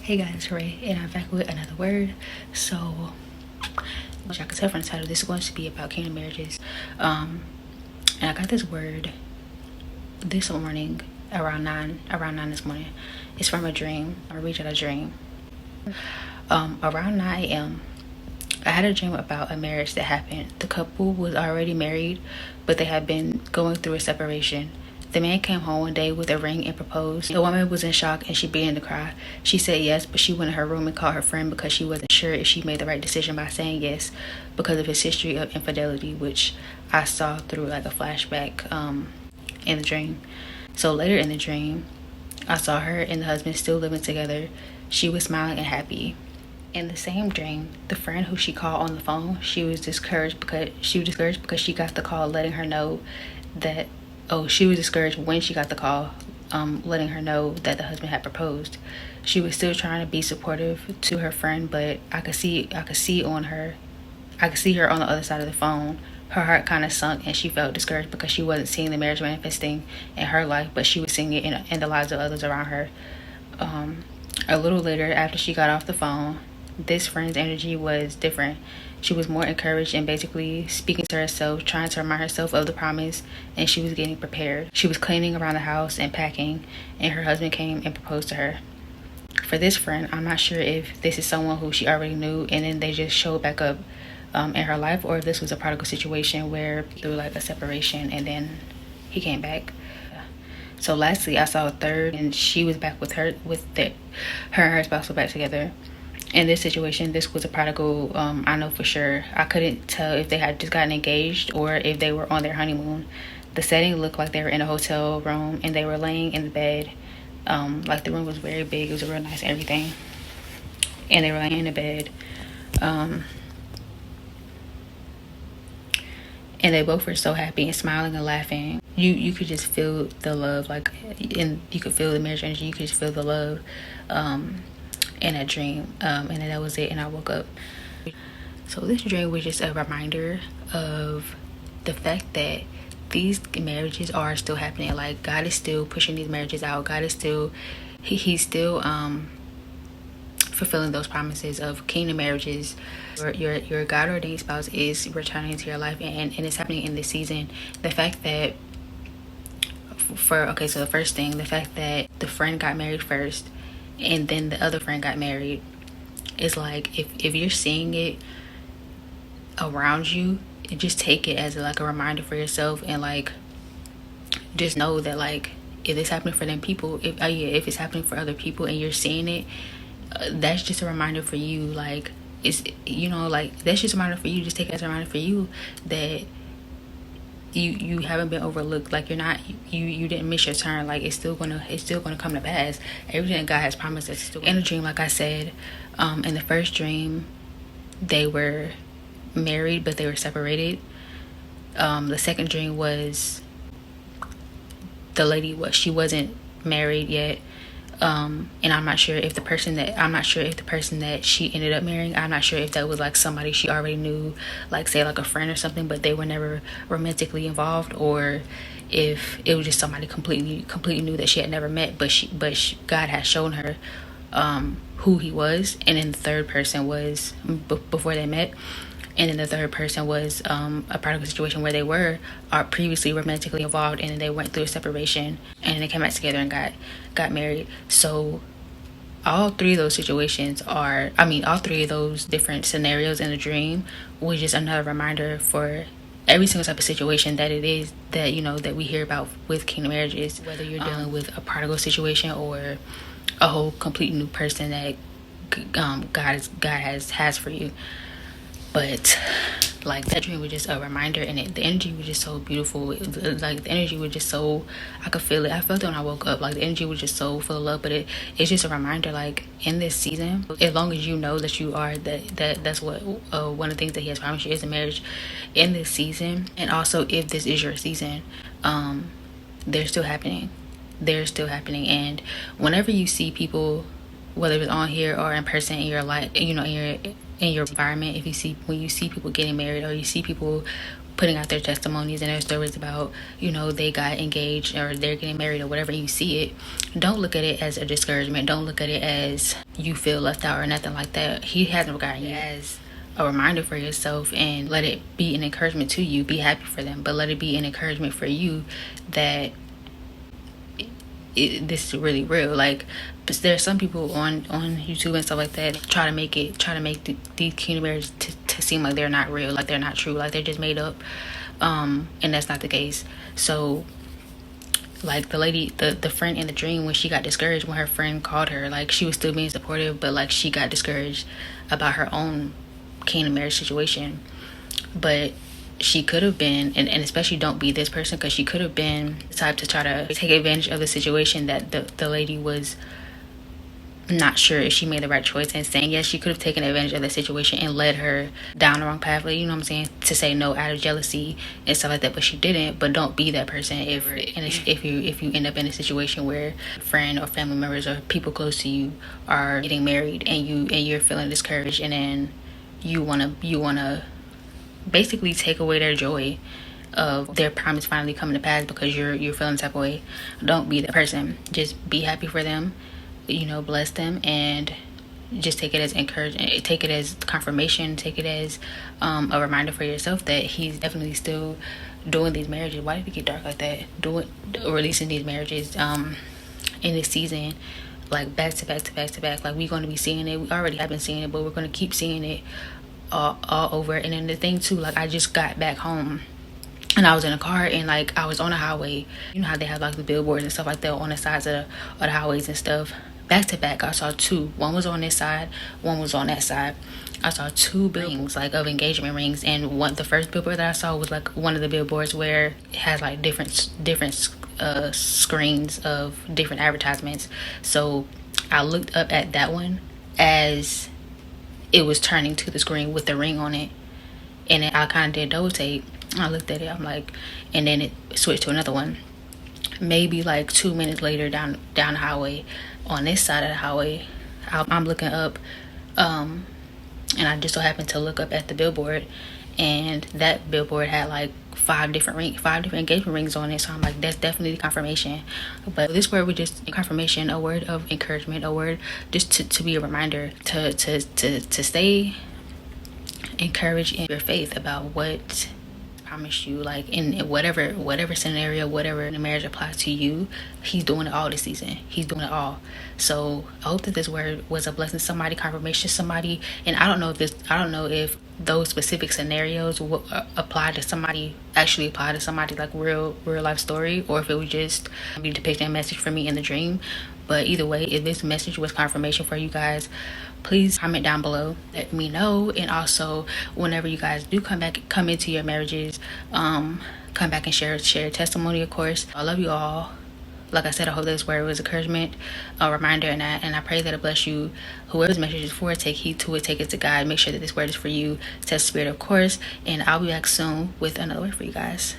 Hey guys, it's Rhae, and I'm back with another word. So, which I can tell from the title, this is going to be about kingdom marriages. And I got this word this morning around 9 this morning. It's from a dream. I read out a dream. Around 9 a.m., I had a dream about a marriage that happened. The couple was already married, but they had been going through a separation. The man came home one day with a ring and proposed. The woman was in shock and she began to cry. She said yes, but she went in her room and called her friend because she wasn't sure if she made the right decision by saying yes because of his history of infidelity, which I saw through like a flashback in the dream. So later in the dream, I saw her and the husband still living together. She was smiling and happy. In the same dream, the friend who she called on the phone, she was discouraged because she got the call letting her know that she was discouraged when she got the call, letting her know that the husband had proposed. She was still trying to be supportive to her friend, but I could see her on the other side of the phone. Her heart kind of sunk and she felt discouraged because she wasn't seeing the marriage manifesting in her life, but she was seeing it in the lives of others around her. A little later, after she got off the phone, this friend's energy was different. She was more encouraged and basically speaking to herself, trying to remind herself of the promise, and she was getting prepared. She was cleaning around the house and packing, and her husband came and proposed to her. For this friend, I'm not sure if this is someone who she already knew and then they just showed back up in her life, or if this was a prodigal situation where through like a separation and then he came back. So lastly, I saw a third, and she was back with her and her spouse were back together. In this situation, this was a prodigal. I know for sure. I couldn't tell if they had just gotten engaged or if they were on their honeymoon. The setting looked like they were in a hotel room and they were laying in the bed. Like the room was very big. It was real nice and everything. And they were laying in the bed. And they both were so happy and smiling and laughing. You could just feel the love, and you could feel the marriage energy. You could just feel the love. In a dream, and then that was it, and I woke up. So this dream was just a reminder of the fact that these marriages are still happening. Like, God is still pushing these marriages out. God is still he's still fulfilling those promises of kingdom marriages. Your God-ordained spouse is returning into your life, and it's happening in this season. The fact that so the first thing, the fact that the friend got married first and then the other friend got married, is like, if you're seeing it around you, just take it as a reminder for yourself, and like just know that like if it's happening for them people, if it's happening for other people and you're seeing it, that's just a reminder for you. Like, it's that's just a reminder for you. Just take it as a reminder for you that you haven't been overlooked. Like, you didn't miss your turn. Like, it's still gonna come to pass. Everything that God has promised us is still in the dream. Like I said, in the first dream, they were married but they were separated. The second dream was the lady she wasn't married yet. And I'm not sure if the person that she ended up marrying, I'm not sure if that was like somebody she already knew, like say like a friend or something, but they were never romantically involved, or if it was just somebody completely new that she had never met, but God had shown her who he was. And then the third person was before they met. And then the third person was a prodigal situation where they were previously romantically involved, and then they went through a separation, and then they came back together and got married. So all three of those situations all three of those different scenarios in the dream was just another reminder for every single type of situation that it is that, that we hear about with kingdom marriages, whether you're dealing with a prodigal situation or a whole complete new person that God has for you. But like, that dream was just a reminder, and the energy was just so beautiful. The energy was just so, I could feel it. I felt it when I woke up. Like, the energy was just so full of love. But it's just a reminder, like, in this season, as long as you know that you are that's what one of the things that he has promised you is a marriage in this season. And also, if this is your season, they're still happening. And whenever you see people, whether it's on here or in person in your life, in your environment, when you see people getting married, or you see people putting out their testimonies and their stories about, you know, they got engaged or they're getting married or whatever, and you see it, don't look at it as a discouragement. Don't look at it as you feel left out or nothing like that. He hasn't forgotten you. As a reminder for yourself, and let it be an encouragement to you. Be happy for them, but let it be an encouragement for you that this is really real. Like, there's some people on YouTube and stuff like that try to make these kingdom marriages to seem like they're not real, like they're not true, like they're just made up, and that's not the case. So like the lady, the friend in the dream, when she got discouraged when her friend called her, like she was still being supportive, but like she got discouraged about her own kingdom marriage situation. But she could have been, and especially don't be this person, because she could have been the type to try to take advantage of the situation that the lady was not sure if she made the right choice, and saying yes, she could have taken advantage of the situation and led her down the wrong pathway, you know what I'm saying, to say no out of jealousy and stuff like that. But she didn't. But don't be that person if you end up in a situation where a friend or family members or people close to you are getting married, and you're feeling discouraged, and then you wanna basically take away their joy of their promise finally coming to pass because you're feeling the type of way. Don't be that person. Just be happy for them, you know, bless them, and just take it as encouragement, take it as confirmation, take it as a reminder for yourself that he's definitely still doing these marriages. Why did it get dark like that? Releasing these marriages in this season, like back to back to back to back. Like, we're going to be seeing it. We already have been seeing it, but we're going to keep seeing it all over. And then the thing too, like, I just got back home and I was in a car, and like I was on a highway. You know how they have like the billboards and stuff like that on the sides of the highways and stuff. Back to back, I saw two. One was on this side, one was on that side. I saw two rings, like, of engagement rings, and the first billboard that I saw was like one of the billboards where it has like different screens of different advertisements. So I looked up at that one as it was turning to the screen with the ring on it, and then I kind of did double take. I looked at it, I'm like, and then it switched to another one. Maybe like 2 minutes later, down the highway, on this side of the highway, I'm looking up, and I just so happened to look up at the billboard, and that billboard had like five different engagement rings on it. So I'm like, that's definitely confirmation. But this word was just confirmation, a word of encouragement, a word just to be a reminder to stay encouraged in your faith about what I promise you. Like, in whatever scenario, whatever the marriage applies to you, he's doing it all this season. He's doing it all. So I hope that this word was a blessing to somebody, confirmation to somebody. And I don't know if those specific scenarios will apply to somebody like real life story, or if it would just be depicting a message for me in the dream. But either way, if this message was confirmation for you guys, please comment down below, let me know. And also, whenever you guys do come into your marriages, come back and share testimony, of course. I love you all. Like I said, I hope this word was encouragement, a reminder, and I pray that it bless you. Whoever's message is for, take heed to it, take it to God. Make sure that this word is for you. Test spirit, of course. And I'll be back soon with another word for you guys.